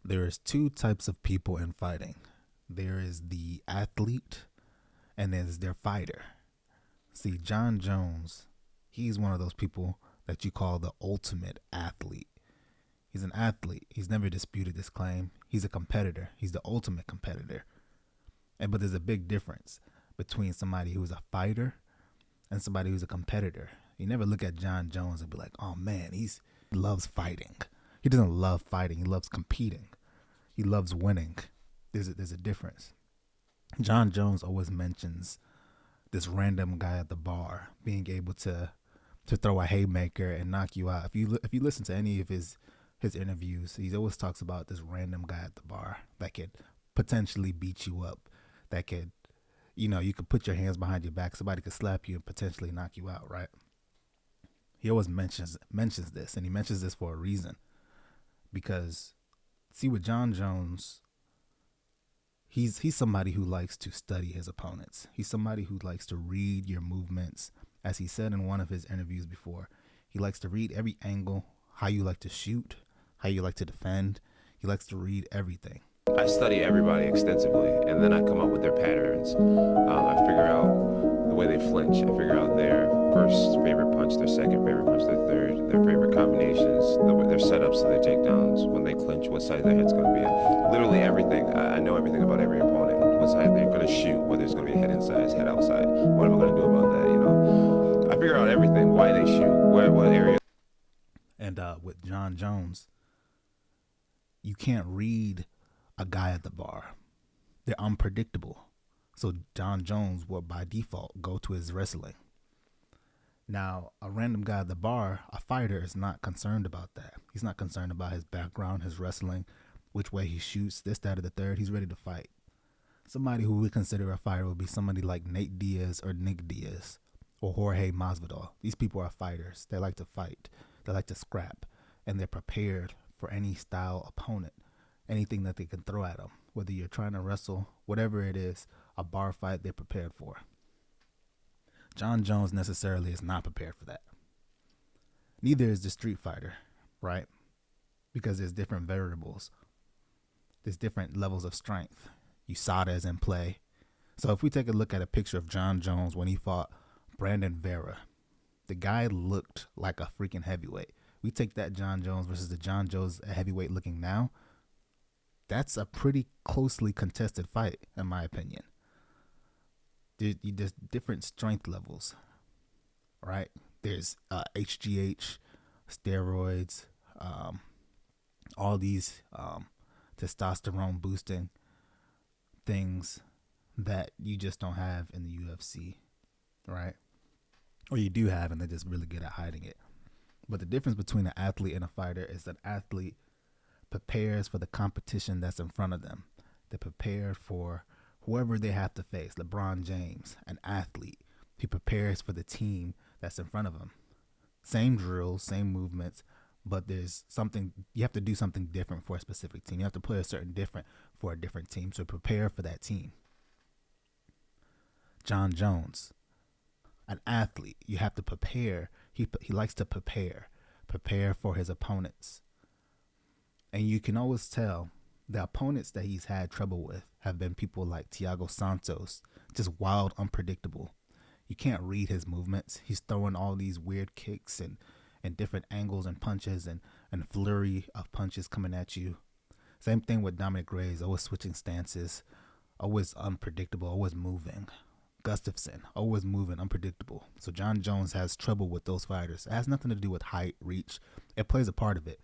There is two types of people in fighting. There is the athlete and there's their fighter. See, John Jones, he's one of those people that you call the ultimate athlete. He's an athlete. He's never disputed this claim. He's a competitor. He's the ultimate competitor. But there's a big difference between somebody who's a fighter and somebody who's a competitor. You never look at John Jones and be like, oh man, he loves fighting. He doesn't love fighting. He loves competing. He loves winning. There's a difference. John Jones always mentions this random guy at the bar being able to throw a haymaker and knock you out. If you listen to any of his interviews, he always talks about this random guy at the bar that could potentially beat you up, that could, you could put your hands behind your back, somebody could slap you and potentially knock you out, right? He always mentions this, and he mentions this for a reason. Because, see, with John Jones, he's somebody who likes to study his opponents. He's somebody who likes to read your movements. As he said in one of his interviews before, he likes to read every angle, how you like to shoot, how you like to defend. He likes to read everything. I study everybody extensively, and then I come up with their patterns. I figure out the way they flinch. I figure out their first favorite punch, their second favorite punch, their third, their favorite combinations, their setups to their takedowns, when they clinch, what side their head's going to be at. Literally everything. I know everything about every opponent. What side they're going to shoot, whether it's going to be a head inside, head outside. What am I going to do about that, I figure out everything, why they shoot, what area. And with John Jones, you can't read a guy at the bar. They're unpredictable. So John Jones will by default go to his wrestling. Now, a random guy at the bar, a fighter, is not concerned about that. He's not concerned about his background, his wrestling, which way he shoots, this, that, or the third. He's ready to fight. Somebody who we consider a fighter would be somebody like Nate Diaz or Nick Diaz or Jorge Masvidal. These people are fighters. They like to fight. They like to scrap. And they're prepared for any style opponent, anything that they can throw at them. Whether you're trying to wrestle, whatever it is, a bar fight, they're prepared for. John Jones necessarily is not prepared for that. Neither is the street fighter, right? Because there's different variables. There's different levels of strength. USADA is in play. So if we take a look at a picture of John Jones when he fought Brandon Vera, the guy looked like a freaking heavyweight. We take that John Jones versus the John Jones heavyweight looking now. That's a pretty closely contested fight, in my opinion. There's different strength levels, right? There's HGH, steroids, all these testosterone boosting things that you just don't have in the UFC, right? Or you do have, and they're just really good at hiding it. But the difference between an athlete and a fighter is that athlete prepares for the competition that's in front of them. They prepare for whoever they have to face. LeBron James, an athlete, he prepares for the team that's in front of him. Same drills, same movements, but there's something, you have to do something different for a specific team. You have to play a certain different for a different team to prepare for that team. John Jones, an athlete, you have to prepare. He likes to prepare for his opponents. And you can always tell the opponents that he's had trouble with have been people like Thiago Santos, just wild, unpredictable. You can't read his movements. He's throwing all these weird kicks and different angles and punches and flurry of punches coming at you. Same thing with Dominic Reyes, always switching stances, always unpredictable, always moving. Gustafsson, always moving, unpredictable. So John Jones has trouble with those fighters. It has nothing to do with height, reach. It plays a part of it.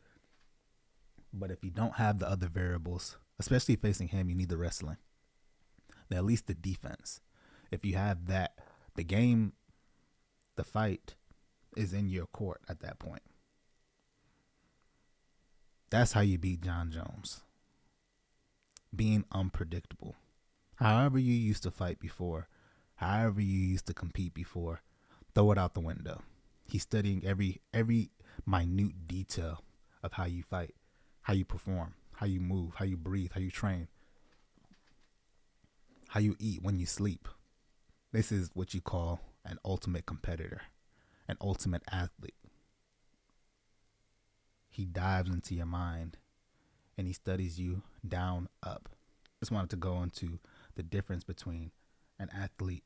But if you don't have the other variables, especially facing him, you need the wrestling. At least the defense. If you have that, the game, the fight is in your court at that point. That's how you beat John Jones. Being unpredictable. However you used to fight before, however you used to compete before, throw it out the window. He's studying every minute detail of how you fight, how you perform, how you move, how you breathe, how you train, how you eat, when you sleep. This is what you call an ultimate competitor, an ultimate athlete. He dives into your mind and he studies you down up. Just wanted to go into the difference between an athlete,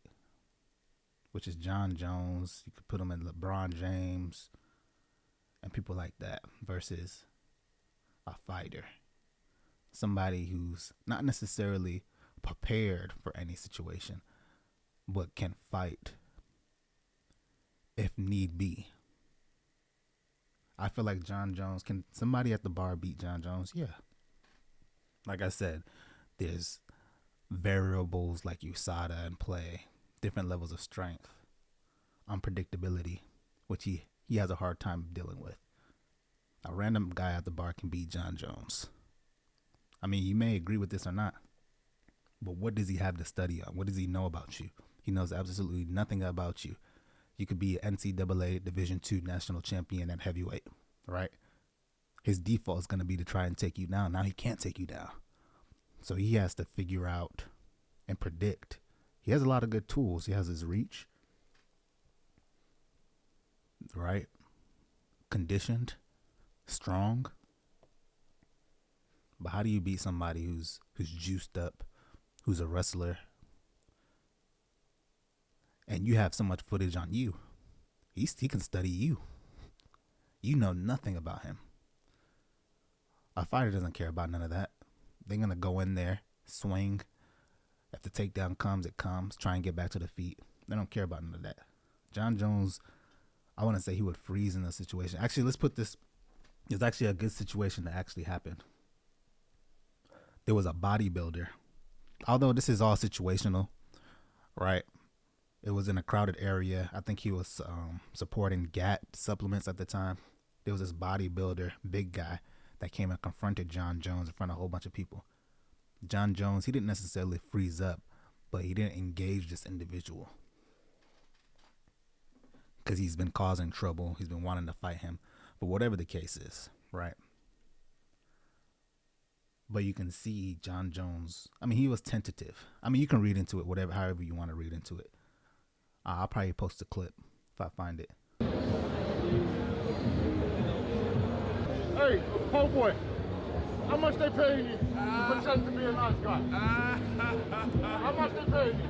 which is John Jones, you could put him in LeBron James and people like that, versus a fighter. Somebody who's not necessarily prepared for any situation, but can fight if need be. I feel like John Jones, can somebody at the bar beat John Jones? Yeah. Like I said, there's variables like USADA in play, different levels of strength, unpredictability, which he has a hard time dealing with. A random guy at the bar can beat John Jones. I mean, you may agree with this or not, but what does he have to study on? What does he know about you? He knows absolutely nothing about you. You could be an NCAA Division II national champion at heavyweight, right? His default is going to be to try and take you down. Now he can't take you down. So he has to figure out and predict. He has a lot of good tools. He has his reach, right? Conditioned, strong. But how do you beat somebody who's juiced up, who's a wrestler, and you have so much footage on you? He can study you. You know nothing about him. A fighter doesn't care about none of that. They're going to go in there, swing. If the takedown comes, it comes. Try and get back to the feet. They don't care about none of that. John Jones, I want to say he would freeze in the situation. Actually, let's put this. It's actually a good situation that actually happened. There was a bodybuilder. Although this is all situational, right? It was in a crowded area. I think he was supporting GAT supplements at the time. There was this bodybuilder, big guy, that came and confronted John Jones in front of a whole bunch of people. John Jones, he didn't necessarily freeze up, but he didn't engage this individual because he's been causing trouble. He's been wanting to fight him, but whatever the case is, right? But you can see John Jones, I mean, he was tentative. I mean, you can read into it, however you want to read into it. I'll probably post a clip if I find it. Hey, po' boy, how much they paying you to pretend to be a nice guy? How much they paying you?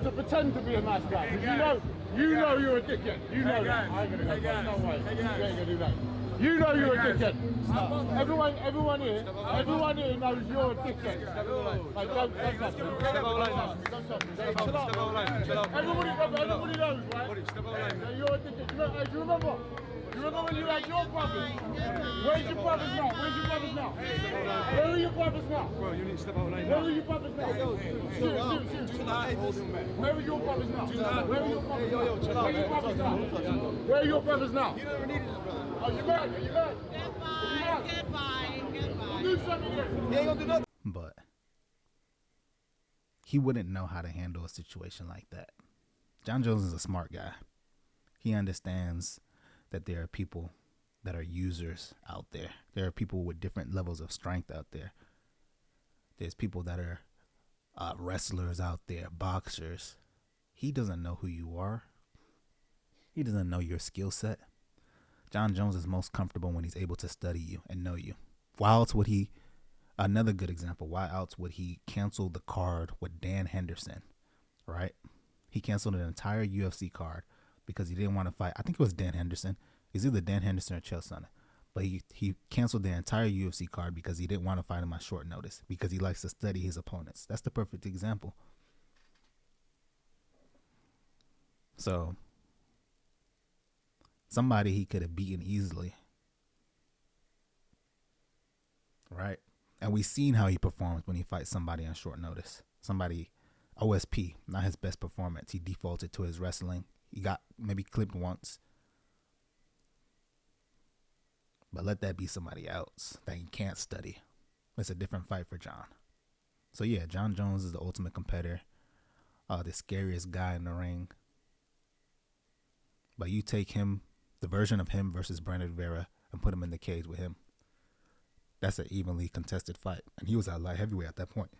To pretend to be a nice guy. Because you know you're a dickhead. You know that. I ain't gonna go. No way. You ain't gonna do that. You know you're a dickhead. Everyone here knows you're a dickhead. Like, don't Everybody knows, right? That you're a dickhead. Do you remember? You remember when you had your brothers? Where's your brothers now? Where are your brothers now? Bro, you need to step out of lane. Where are your brothers now? Where are your brothers now? Where are your brothers now? Where are your brothers now? You never needed it, brother. Are you mad? Goodbye. Do something here. He ain't gonna do nothing. But he wouldn't know how to handle a situation like that. John Jones is a smart guy. He understands that there are people that are users out there. There are people with different levels of strength out there. There's people that are wrestlers out there, boxers. He doesn't know who you are. He doesn't know your skill set. John Jones is most comfortable when he's able to study you and know you. Why else would he, another good example, why else would he cancel the card with Dan Henderson, right? He canceled an entire UFC card because he didn't want to fight. I think it was Dan Henderson. It's either Dan Henderson or Chael Sonnen. But he canceled the entire UFC card because he didn't want to fight him on short notice because he likes to study his opponents. That's the perfect example. So somebody he could have beaten easily, right? And we've seen how he performs when he fights somebody on short notice. Somebody, OSP, not his best performance. He defaulted to his wrestling. He got maybe clipped once. But let that be somebody else that he can't study. It's a different fight for John. So yeah, John Jones is the ultimate competitor. The scariest guy in the ring. But you take him, the version of him versus Brandon Vera, and put him in the cage with him. That's an evenly contested fight. And he was at light heavyweight at that point.